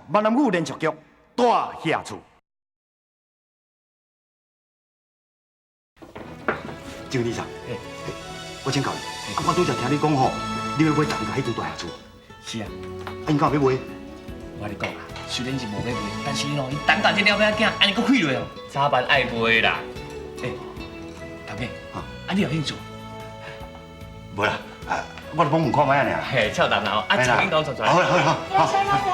闽南语连续剧《大下厝》。郑理事长，我请教你，我拄则听你讲吼，你要买蛋糕迄间大下厝。是啊，因敢有要买？我跟你讲啊，虽然是无要卖，但是喏，伊蛋糕这了不起，安尼搁贵落哦，早晚爱卖啦。头家，你有兴趣？无啦，我来帮问看卖啊尔。嘿，俏蛋哦，请领导出来。好好好。いらっしゃいませ。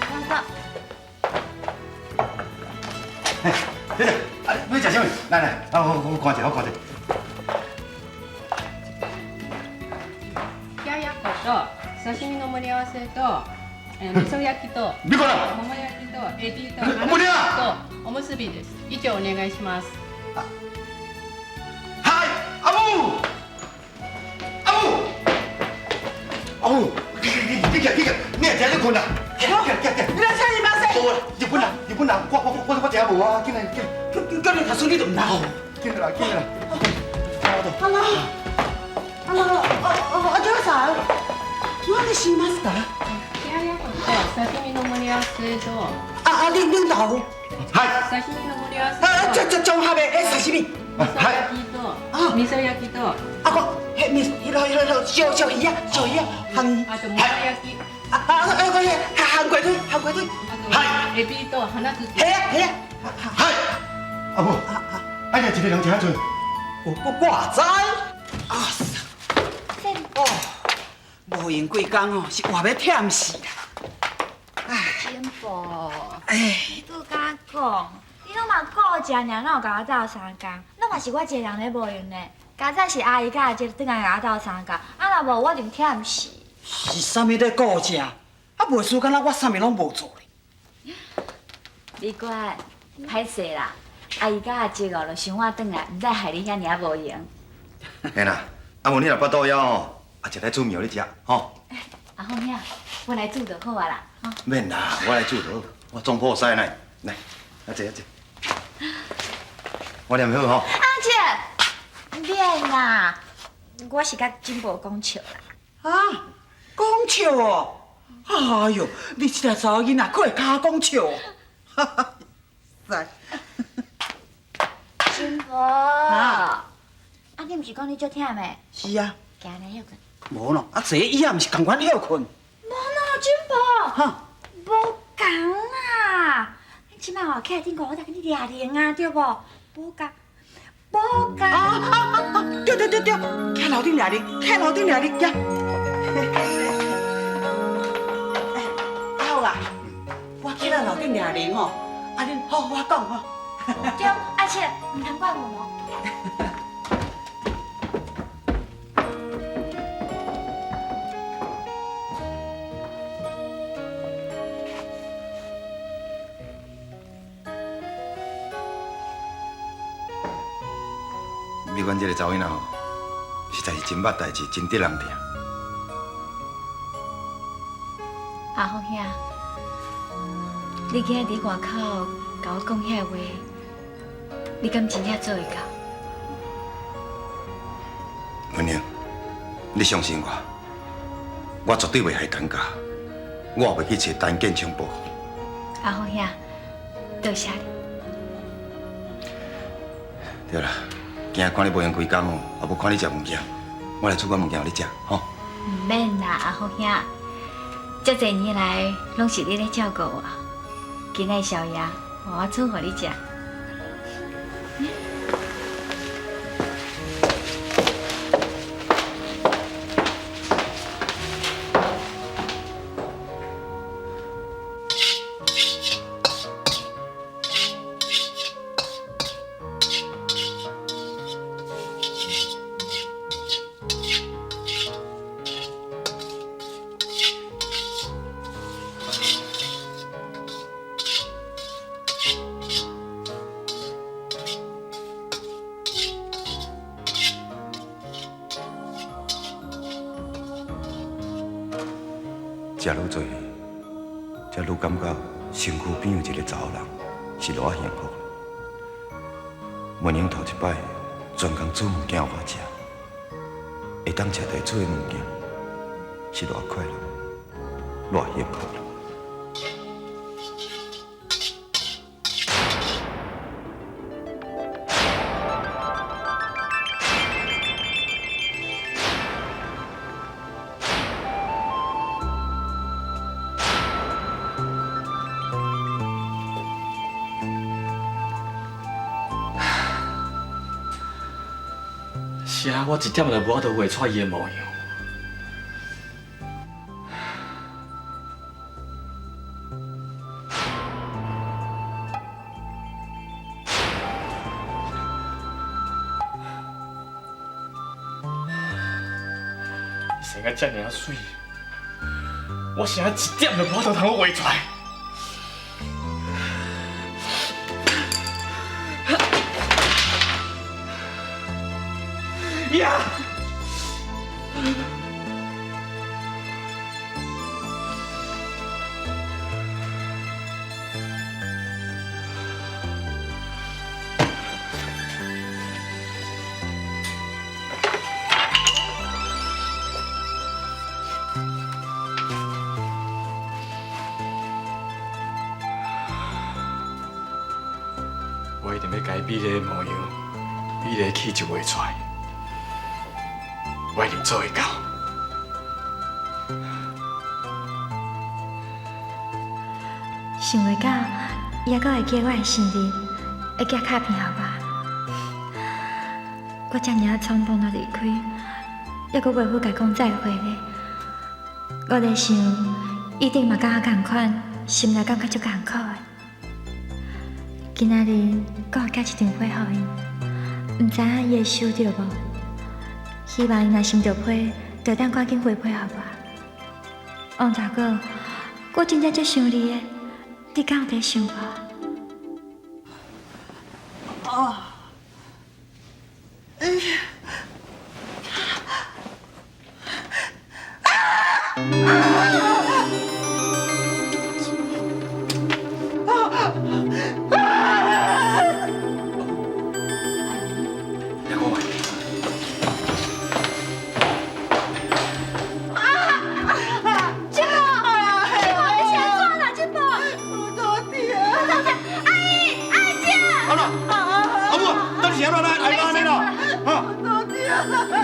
どうぞ。姐姐，要食啥物？来，我看者，我看者。冷ややっこと刺身の盛り合わせと、味噌焼きと你过来。桃焼きとエビとおりゃとおむすびです。以上お願いします。嗨，阿母，阿母，阿母，你起，你也食你困啦？起，いらっしゃいませ。无啦，日本人，我食无啊，紧来，今日他说你都唔拿。紧来，紧来。お嬢さん、何しますか？冷ややっこと刺身の盛り合わせと領導。はい。刺身の盛り合わせと中ハベ刺身。味噌焼きといろいろ醤油啊，あと桃焼き、韓國隊。あとエビと花づき。はい。阿母，哎呀，一个人吃遐多。我知。無閒幾工哦，是活要忝死啦。金寶，哎，拄甲講，你攏嘛顧食爾，哪有甲我鬥相共？攏嘛是我一個人咧無用呢。家早是阿姨甲阿姐轉來甲我鬥相共，啊若無我就忝死。是啥物在顧食？啊，袂輸敢若我啥物攏無做咧。你乖，歹勢啦。阿姨甲阿姐哦，就想我轉來，毋知害你遐爾無用。嘿啦，阿母你若腹肚枵哦，啊，一来煮面互你食吼。啊好呀，我来煮就好啊啦，吼。免啦，我来煮就好，我总好使呢。来，坐。我念好吼。阿姐，免啦，我是甲金宝讲笑啦。講笑哦！哎呦，你這個查某囡仔，可會假講笑哦？哈哈，是。金寶，啊，你毋是講你足忝的？是啊，行来休困。無咯，坐以後毋是共款休困。无咯，金宝，哈，无共啦。你即摆哦，起来顶我甲你掠铃啊，对无？无共，无共。對，開樓頂掠鈴，呀！好啦，我起來樓頂掠鈴哦，恁好我講吼。对，阿姐，唔通怪我哦。你阮这个查某囡仔吼，实在是真捌代志，真得人疼。阿峰兄，你今日伫外口甲我讲遐话，你敢真正做会到？文英，你相信我，我绝对袂害蛋糕，我也袂去找陈建昌报复。阿峰兄，多谢你。对啦，今日看你无闲规工哦，也无看你食物件，我来煮款物件互你食，吼。唔免啦，阿峰兄，这侪年来拢是你咧照顾我，今日宵夜我煮互你食。食愈多，才愈感觉身躯边有一个查某人是偌幸福。文英头一摆专工煮物件互我食，会当吃地煮的物件，是偌快乐，偌幸福。是啊，我一点都无法度画出伊的模样。生个遮尔水，我是啊一点都无法度通画出来。呀！我一定要改美丽的模样，美丽的气质画出来。我一定做会到。想袂到，也阁会记我的生日，会寄卡片给我。我遮尔匆忙就离开，也阁袂赴甲讲再会咧。我在想，一定嘛甲我同款，心内感觉足艰苦的。今仔日我有寄一张花给伊，毋知影伊会收到无？希望伊若想到批，就当赶紧回批给我。王大哥，我真正足想你的，你敢有在想我？哎呀！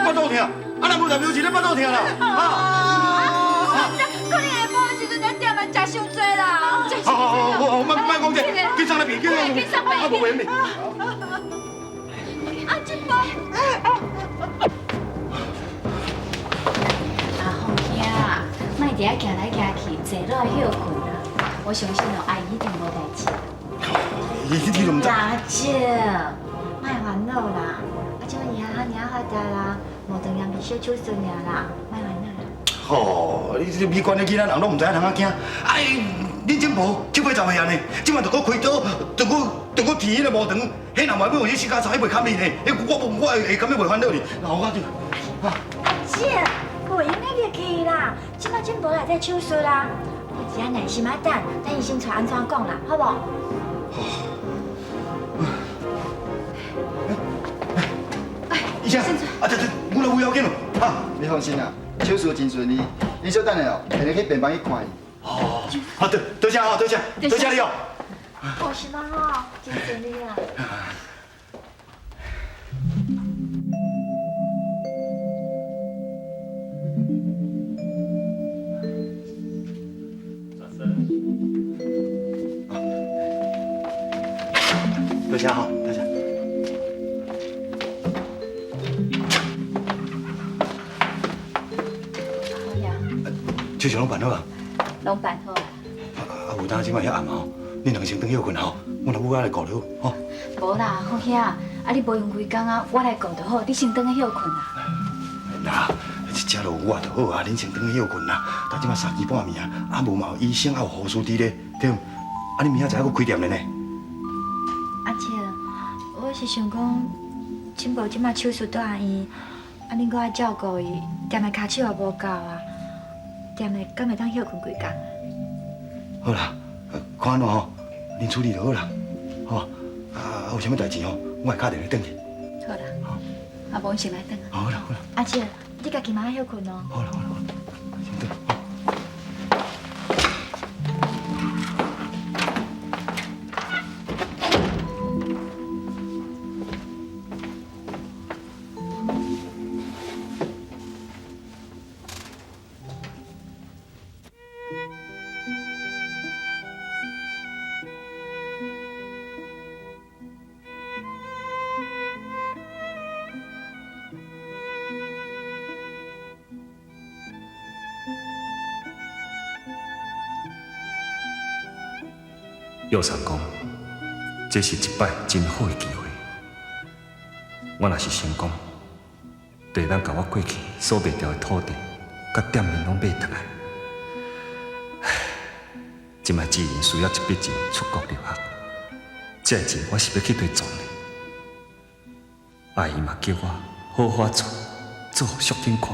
巴肚痛，啊，咱无代表是咧巴肚痛啦，可能下晡的时阵，咱店嘛食伤济啦，食伤济啦。好，莫讲这，去上那边，去上那边，啊，无闲的。啊，这包。啊，凤兄，莫伫遐行来行去，坐落休困啦。我相信哦，阿姨一定无代志。你都唔知。大姐，莫烦恼啦，啊，这伊啊尔发达啦，无当然是小手术尔啦，莫烦恼啦。哦，你这美观的囡仔人拢唔知影通啊惊，哎，恁真无七八十岁安尼，即摆着搁开刀，着搁提迄个无长，迄若买买迄四家菜，迄袂堪你呢，我会甘要袂烦恼你，然后我就，阿姐，袂用那个去啦，即摆真无来在手术啦，你只要耐心啊等，等医生出安怎讲啦，好无？医生，啊，这我来有要紧咯，啊，你放心啦，手术真顺利，你稍等下哦，下日去病房去看伊。哦，好，多谢哦，多谢你哦。放心啦吼，真顺利啦。多谢哈，多谢。好呀，手术拢办好啊？拢办好啦。啊，有当即摆遐暗吼，恁两先等休困吼，我来母仔来顾你吼。无啦，凤兄，啊你无用规工啊，我来顾就好，你先等下休困啦。那一只就有啊就好啊，恁先等去休困啦。但即摆3更半暝啊，啊无嘛有医生啊有护士伫咧，对唔？啊你明仔载还佫开店咧呢？阿姐，我是想讲，亲宝即摆手术住院医，啊恁搁爱照顾伊，店的骹手也无够啊，店的敢会当休困规工啊？好啦，看安怎吼，恁处理就好啦，吼。啊有啥物代志吼，我会打电话转去。好啦，啊无先来等啊。好啦好啦，阿姐，你家己嘛爱休困哦。好啦好啦好啦，先转。药厂讲，这是一摆真好的机会。我若是成功，就会当把我过去所卖掉的土地，甲店面拢买回来。即摆自然需要一笔钱出国留学，这个钱我是要去对赚的。阿姨嘛叫我好好做，做互淑珍看。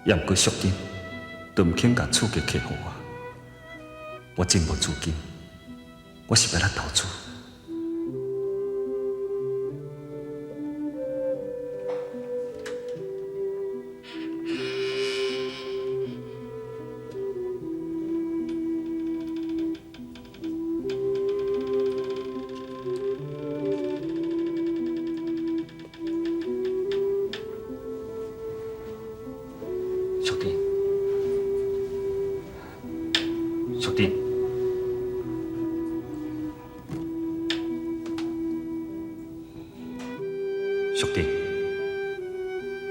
也毋过淑珍，都毋肯甲厝价客互我。我真无资金，我是要来投资。淑珍，淑珍，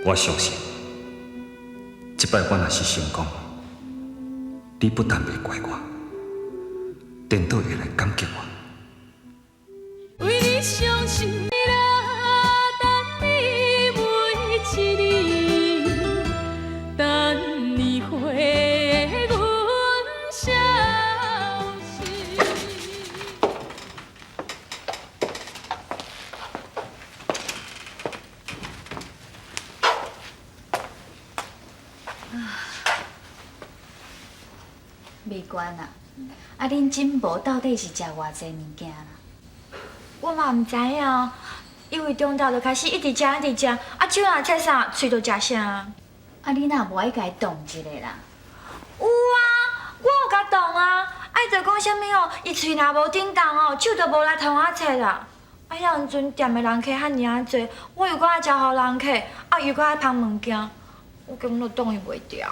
我相信，这摆我若是成功，你不但袂怪我，颠倒会来感激我。为你伤心的人，等你每一年，等你回阮消息。美观啊！啊，恁金婆到底是食偌济物件啦？我嘛唔知影，因为中昼就开始一直食，啊手若切啥，喙就食啥。啊，你若无爱家动一个啦？有啊，我有甲动啊，爱着讲啥物哦，伊喙若无振动哦，手就无来通我切啦。啊，遐阵阵店的人客遐尔啊济，我又搁爱招呼人客，啊又搁爱捧物件，我根本都动伊袂掉。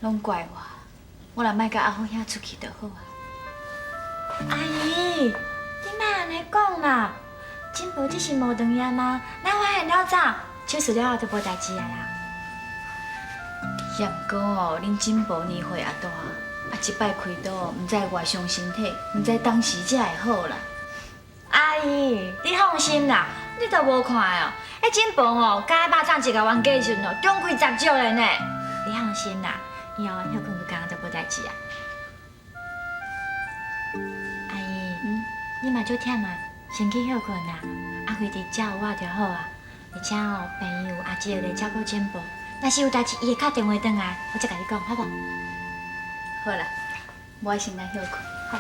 拢怪我若莫甲阿虎兄出去就好啊。阿姨，你莫安尼讲啦，金婆只是无长夜吗？咱发现了早，手术了后就无代志啊啦。也毋过哦，恁金婆年岁也大，啊一摆开刀，毋知外伤身体，毋知当时才会好啦。阿姨，你放心啦，你都无看哦，迄金婆哦，甲迄肉粽一甲冤家的时阵哦，中开10招的呢。你放心啦，以后休困一工就无代志啊。阿姨，你嘛足忝啊，先去休困啦。啊，回伫遮有我就好啊，而且哦，朋友阿姊会来照顾金婆，若是有代志，伊会敲电话转来，我再甲你讲，好无？好啦，我先来休困。好。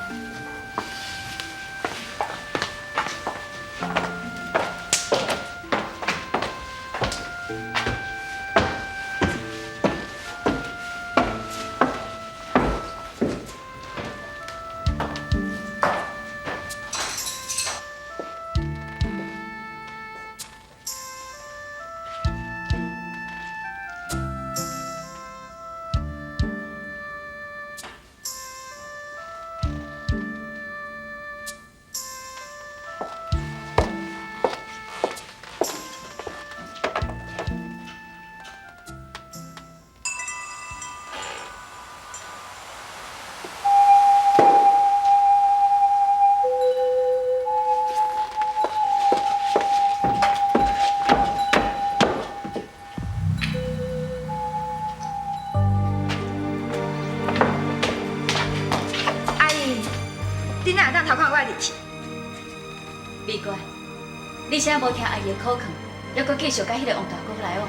美乖，你现在无听阿姨的口劝，还阁继续甲迄个王大哥来往。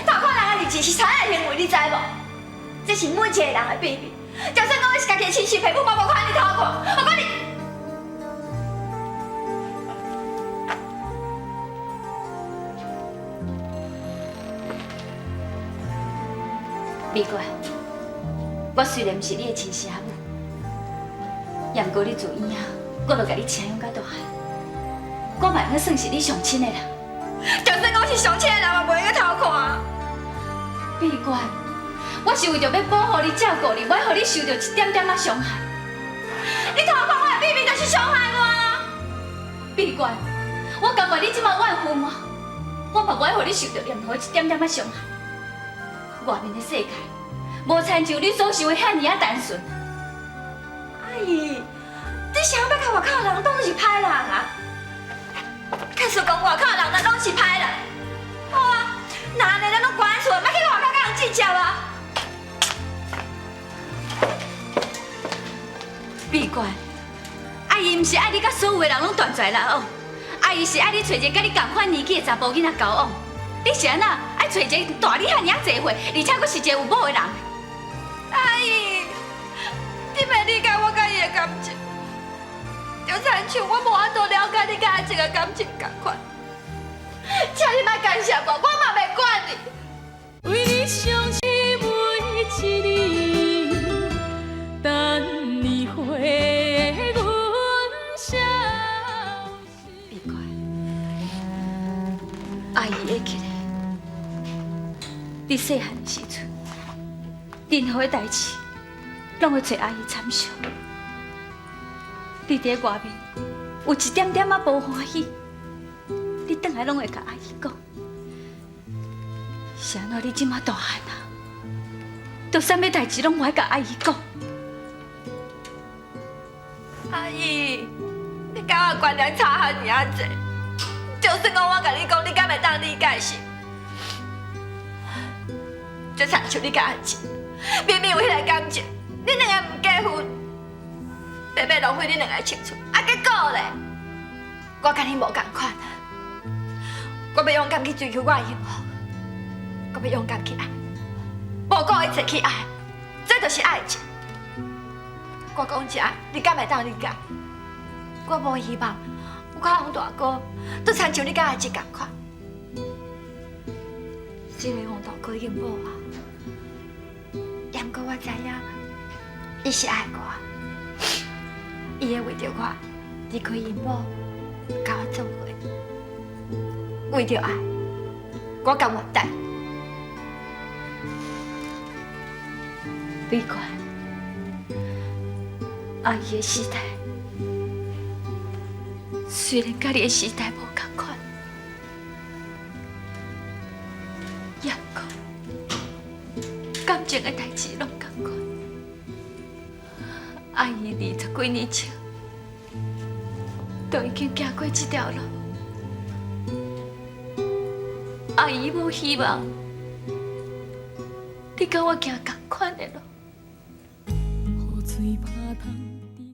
偷看人的日子是残忍行为，你知无？这是每一个人的秘密。就算讲你是家己的亲生父母，我无看你偷看，我讲你。美乖，我虽然毋是你的亲生母，也毋过你自以后，我就甲你请养到大汉，我嘛应该算是你上亲的人。就算我是上亲的人，嘛袂用偷看。美乖，我是为着要保护你、照顾你，袂互你受到一点点仔伤害。你偷看我的秘密，就是伤害我。美乖，我甘愿你即马怨妇嘛，我嘛袂互你受到任何一点点仔伤害。外面的世界，无亲像你所想的遐尼啊单纯。阿姨，你想要甲外口的人当作是歹人啊？假使讲外口的人咱拢是歹人，好啊，那安尼咱拢关厝，莫去外口甲人计较啊。闭关，阿姨毋是爱你甲所有的人拢断绝来往，阿姨是爱你找一个甲你同款年纪的查甫囡仔交往。你是安那爱找一个大你遐尔济岁，而且佫是一个有某的人。阿姨，你袂理解我甲伊的感情，就亲像我无法度了解你甲阿静的感情同款。请你莫干涉我，我嘛袂管你。为你伤心每一年，等你回阮消息。闭关，阿姨会记得。你细汉的时阵，任何的代志，拢会找阿姨参详。你伫外面有一点点仔无欢喜，你转来拢会甲阿姨讲。是安怎你即马大汉啊？都啥物代志拢无爱甲阿姨讲？阿姨，你甲我观念差遐尔济，就算讲我甲你讲，你敢会当理解是？就亲像你甲阿静，明明有迄个感情，你两个唔结婚，白白浪费你两个青春，啊结果咧，我甲你无共款，我要勇敢去追求我的幸福，我要勇敢去爱，无顾一切去爱，这就是爱情。我讲真，你敢会当理解？我无希望有较红大哥，都亲像你甲阿静共款。这个红大哥已经无啊。不过我知影，伊是爱我，伊会为着我离开因某，甲我做伙。为着爱，我甘愿等。闭关，阿姨的时代虽然甲你的时代无同款，也讲。感情的代志拢同款，阿姨20几年前都已经行过这条路，阿姨无希望你甲我行同款的路。雨水拍打。